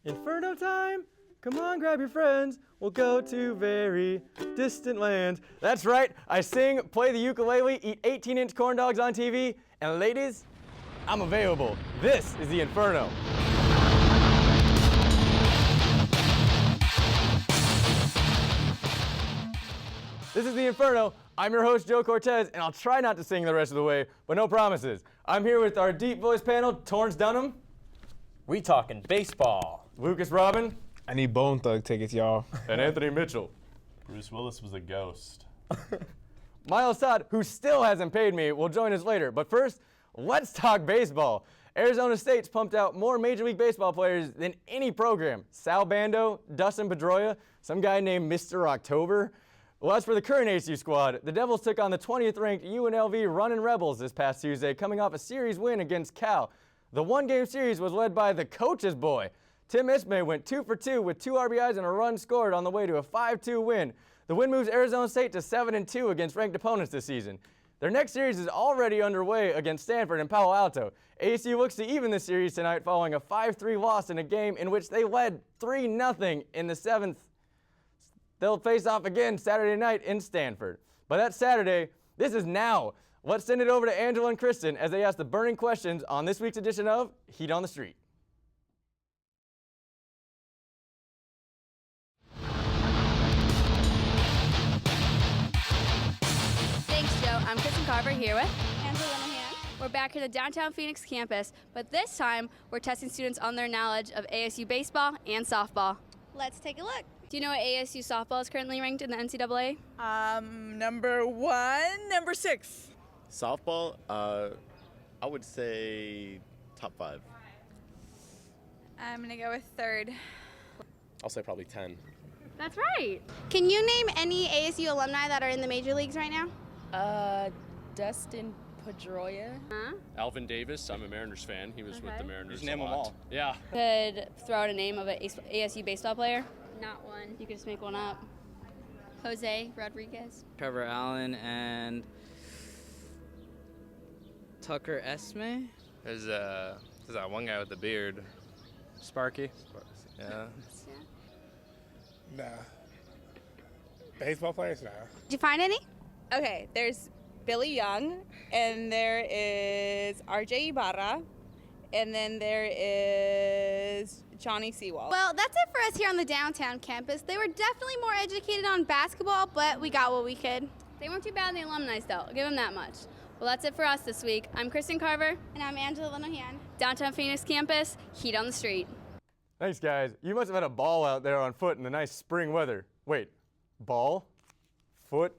Inferno time? Come on, grab your friends. We'll go to very distant lands. That's right, I sing, play the ukulele, eat 18-inch corn dogs on TV, and ladies, I'm available. This is the Inferno. This is the Inferno. I'm your host, Joe Cortez, and I'll try not to sing the rest of the way, but no promises. I'm here with our deep voice panel, Torrance Dunham. We talking baseball. Lucas Robin. I need Bone Thug tickets, y'all. And Anthony Mitchell. Bruce Willis was a ghost. Miles Todd, who still hasn't paid me, will join us later. But first, let's talk baseball. Arizona State's pumped out more Major League Baseball players than any program. Sal Bando, Dustin Pedroia, some guy named Mr. October. Well, as for the current ASU squad, the Devils took on the 20th-ranked UNLV Runnin' Rebels this past Tuesday, coming off a series win against Cal. The one-game series was led by the coach's boy. Tim Ismay went 2 for 2 with 2 RBIs and a run scored on the way to a 5-2 win. The win moves Arizona State to 7-2 against ranked opponents this season. Their next series is already underway against Stanford and Palo Alto. ASU looks to even the series tonight following a 5-3 loss in a game in which they led 3-0 in the 7th. They'll face off again Saturday night in Stanford. But that's Saturday. This is now. Let's send it over to Angela and Kristen as they ask the burning questions on this week's edition of Heat on the Street. Thanks, Joe. I'm Kristen Carver here with Angela Linehan. We're back at the downtown Phoenix campus, but this time we're testing students on their knowledge of ASU baseball and softball. Let's take a look. Do you know what ASU softball is currently ranked in the NCAA? Number 1, number 6. Softball, I would say top 5. I'm gonna go with 3rd. I'll say probably 10. That's right. Can you name any ASU alumni that are in the major leagues right now? Dustin Pedroia. Alvin Davis. I'm a Mariners fan. He was with the Mariners. Just name them all. Yeah. Could throw out a name of an ASU baseball player? Not one. You could just make one up. Jose Rodriguez. Trevor Allen and Tucker Esme. There's that one guy with the beard. Sparky. Yeah. Nah. Baseball players? Nah. Did you find any? Okay, there's Billy Young, and there is RJ Ibarra, and then there is Johnny Sewell. Well, that's it for us here on the downtown campus. They were definitely more educated on basketball, but we got what we could. They weren't too bad in the alumni, though. I'll give them that much. Well, that's it for us this week. I'm Kristen Carver. And I'm Angela Linehan. Downtown Phoenix campus, Heat on the Street. Thanks, guys. You must have had a ball out there on foot in the nice spring weather. Wait, ball, foot,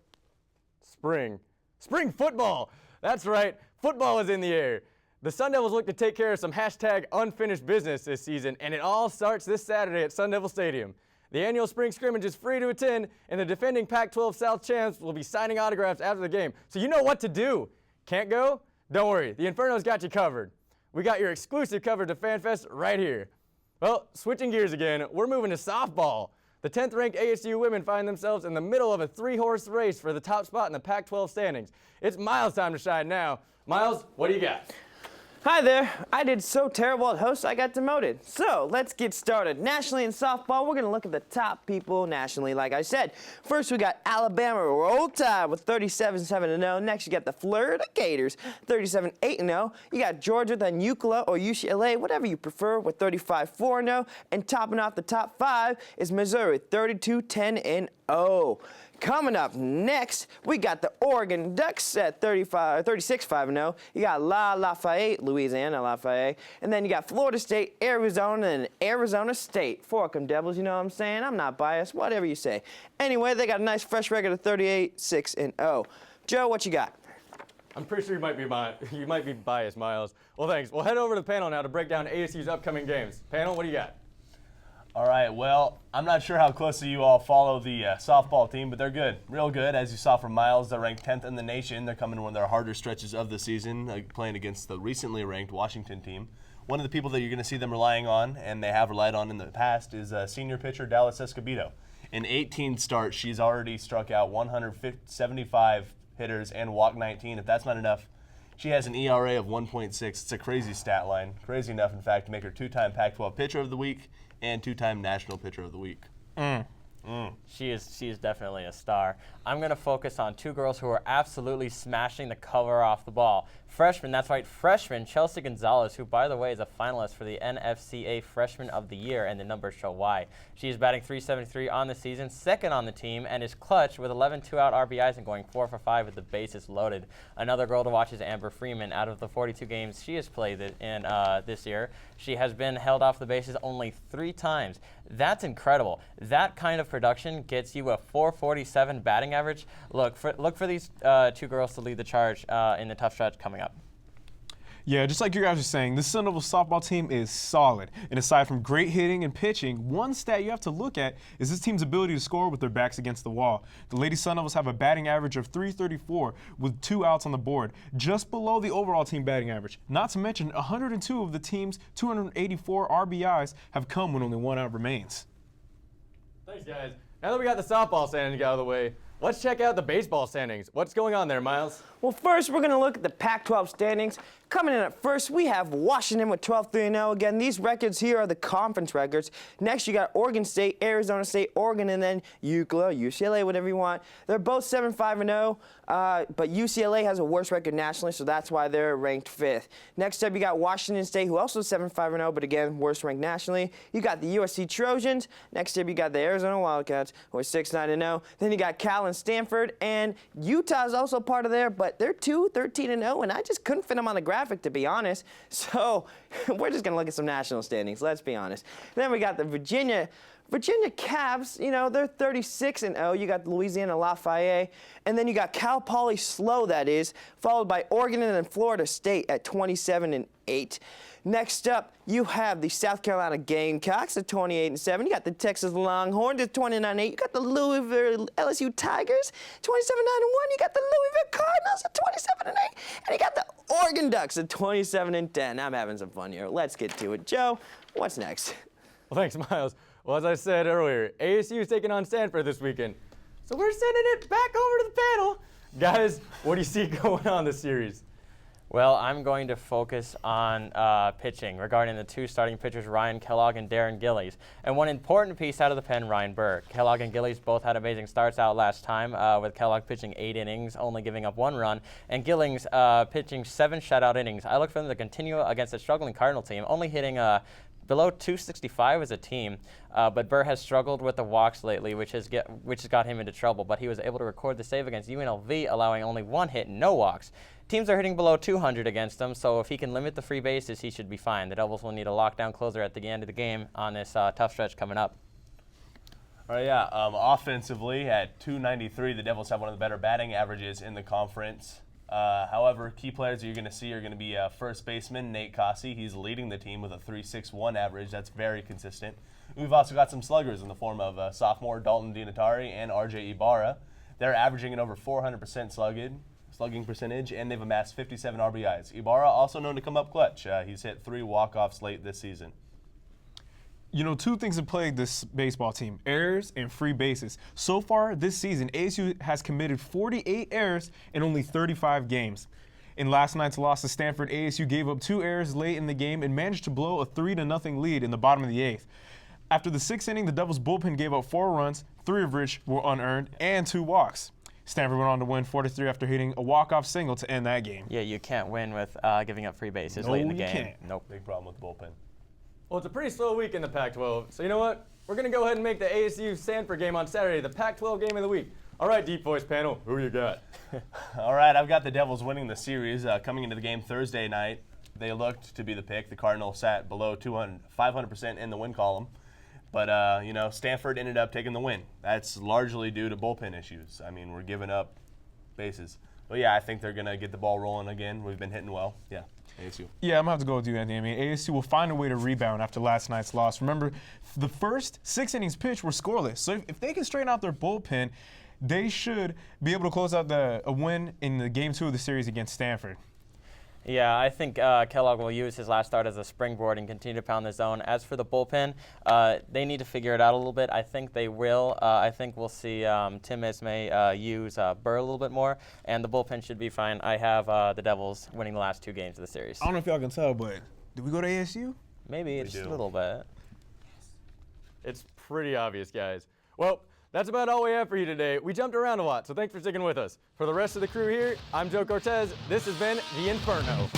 spring. Spring football! That's right, football is in the air. The Sun Devils look to take care of some hashtag unfinished business this season, and it all starts this Saturday at Sun Devil Stadium. The annual spring scrimmage is free to attend, and the defending Pac-12 South champs will be signing autographs after the game, so you know what to do. Can't go? Don't worry, the Inferno's got you covered. We got your exclusive coverage of FanFest right here. Well, switching gears again, we're moving to softball. The 10th ranked ASU women find themselves in the middle of a 3-horse race for the top spot in the Pac-12 standings. It's Miles' time to shine now. Miles, what do you got? Hi there. I did so terrible at host I got demoted. So let's get started. Nationally in softball, we're going to look at the top people nationally, like I said. First, we got Alabama Roll Tide with 37-7-0. Next, you got the Florida Gators, 37-8-0. You got Georgia, then UCLA or UCLA, whatever you prefer, with 35-4-0. And topping off the top 5 is Missouri, 32-10-0. Coming up next, we got the Oregon Ducks at 36-5-0. You got Lafayette, Louisiana Lafayette. And then you got Florida State, Arizona, and Arizona State. Fork 'em, Devils, you know what I'm saying? I'm not biased, whatever you say. Anyway, they got a nice fresh record of 38-6-0. Joe, what you got? I'm pretty sure you might be biased, Miles. Well, thanks. We'll head over to the panel now to break down ASU's upcoming games. Panel, what do you got? All right, well, I'm not sure how closely you all follow the softball team, but they're good, real good. As you saw from Miles, they're ranked 10th in the nation. They're coming to one of their harder stretches of the season, playing against the recently ranked Washington team. One of the people that you're going to see them relying on, and they have relied on in the past, is senior pitcher Dallas Escobedo. In 18 starts, she's already struck out 175 hitters and walked 19. If that's not enough, She has an ERA of 1.6. It's a crazy stat line. Crazy enough, in fact, to make her 2-time Pac-12 Pitcher of the Week and 2-time National Pitcher of the Week. She is definitely a star. I'm going to focus on two girls who are absolutely smashing the cover off the ball. Freshman, that's right, freshman Chelsea Gonzalez, who, by the way, is a finalist for the NFCA Freshman of the Year, and the numbers show why. She is batting .373 on the season, second on the team, and is clutch with 11 two-out RBIs and going 4 for 5 with the bases loaded. Another girl to watch is Amber Freeman. Out of the 42 games she has played in this year, she has been held off the bases only 3 times. That's incredible. That kind of production gets you a .447 batting average. Look for these two girls to lead the charge in the tough stretch coming up. Yeah, just like you guys were saying, this Sun Devil softball team is solid. And aside from great hitting and pitching, one stat you have to look at is this team's ability to score with their backs against the wall. The Lady Sun Devils have a batting average of .334 with 2 outs on the board, just below the overall team batting average. Not to mention, 102 of the team's 284 RBIs have come when only 1 out remains. Thanks, guys. Now that we got the softball standings out of the way, let's check out the baseball standings. What's going on there, Miles? Well, first, we're going to look at the Pac-12 standings. Coming in at first, we have Washington with 12-3-0. Again, these records here are the conference records. Next, you got Oregon State, Arizona State, Oregon, and then UCLA, UCLA, whatever you want. They're both 7-5-0, but UCLA has a worse record nationally, so that's why they're ranked 5th. Next up, you got Washington State, who also 7-5-0, but again, worse ranked nationally. You got the USC Trojans. Next up, you got the Arizona Wildcats, who are 6-9-0. Then you got Cal and Stanford, and Utah's also part of there, but they're 2-13-0, and I just couldn't fit them on the graphic, to be honest. So we're just going to look at some national standings, let's be honest. Then we got the Virginia Cavs, you know, they're 36-0. You got Louisiana Lafayette, and then you got Cal Poly Slow, that is, followed by Oregon and then Florida State at 27-8. Next up, you have the South Carolina Gamecocks at 28-7. You got the Texas Longhorns at 29-8. You got the Louisville LSU Tigers, 27-9-1. You got the Louisville Cardinals at 27-8, and you got the Oregon Ducks at 27-10. I'm having some fun here. Let's get to it. Joe, what's next? Well, thanks, Miles. Well, as I said earlier, ASU is taking on Stanford this weekend. So we're sending it back over to the panel. Guys, what do you see going on this series? Well, I'm going to focus on pitching regarding the 2 starting pitchers, Ryan Kellogg and Darren Gillies. And one important piece out of the pen, Ryan Burr. Kellogg and Gillies both had amazing starts out last time, with Kellogg pitching 8 innings, only giving up 1 run, and Gillies pitching 7 shutout innings. I look for them to continue against a struggling Cardinal team, only hitting below 265 as a team, but Burr has struggled with the walks lately, which has got him into trouble. But he was able to record the save against UNLV, allowing only 1 hit and no walks. Teams are hitting below 200 against him, so if he can limit the free bases, he should be fine. The Devils will need a lockdown closer at the end of the game on this tough stretch coming up. All right, yeah. Offensively, at .293, the Devils have one of the better batting averages in the conference. However, key players that you're going to see are going to be first baseman Nate Cossey. He's leading the team with a .361 average. That's very consistent. We've also got some sluggers in the form of sophomore Dalton Dinatari and RJ Ibarra. They're averaging an over 400% slugging percentage, and they've amassed 57 RBIs. Ibarra also known to come up clutch. He's hit 3 walk-offs late this season. You know, 2 things have plagued this baseball team, errors and free bases. So far this season, ASU has committed 48 errors in only 35 games. In last night's loss to Stanford, ASU gave up 2 errors late in the game and managed to blow a 3-0 lead in the bottom of the 8th. After the 6th inning, the Devils' bullpen gave up 4 runs, 3 of which were unearned, and 2 walks. Stanford went on to win 4-3 after hitting a walk-off single to end that game. Yeah, you can't win with giving up free bases late in the game. Can't. Nope. Big problem with the bullpen. Well, it's a pretty slow week in the Pac-12, so you know what? We're going to go ahead and make the ASU-Stanford game on Saturday the Pac-12 game of the week. All right, Deep Voice panel, who you got? All right, I've got the Devils winning the series. Coming into the game Thursday night, they looked to be the pick. The Cardinals sat below 500% in the win column. But, you know, Stanford ended up taking the win. That's largely due to bullpen issues. I mean, we're giving up bases. But, yeah, I think they're going to get the ball rolling again. We've been hitting well. Yeah, ASU. Yeah, I'm going to have to go with you, Anthony. I mean, ASU will find a way to rebound after last night's loss. Remember, the first 6 innings pitched were scoreless. So if they can straighten out their bullpen, they should be able to close out a win in the Game 2 of the series against Stanford. Yeah, I think Kellogg will use his last start as a springboard and continue to pound the zone. As for the bullpen, they need to figure it out a little bit. I think they will. I think we'll see Tim Ismay use Burr a little bit more, and the bullpen should be fine. I have the Devils winning the last 2 games of the series. I don't know if y'all can tell, but did we go to ASU? Maybe just a little bit. It's pretty obvious, guys. Well, that's about all we have for you today. We jumped around a lot, so thanks for sticking with us. For the rest of the crew here, I'm Joe Cortez. This has been The Inferno.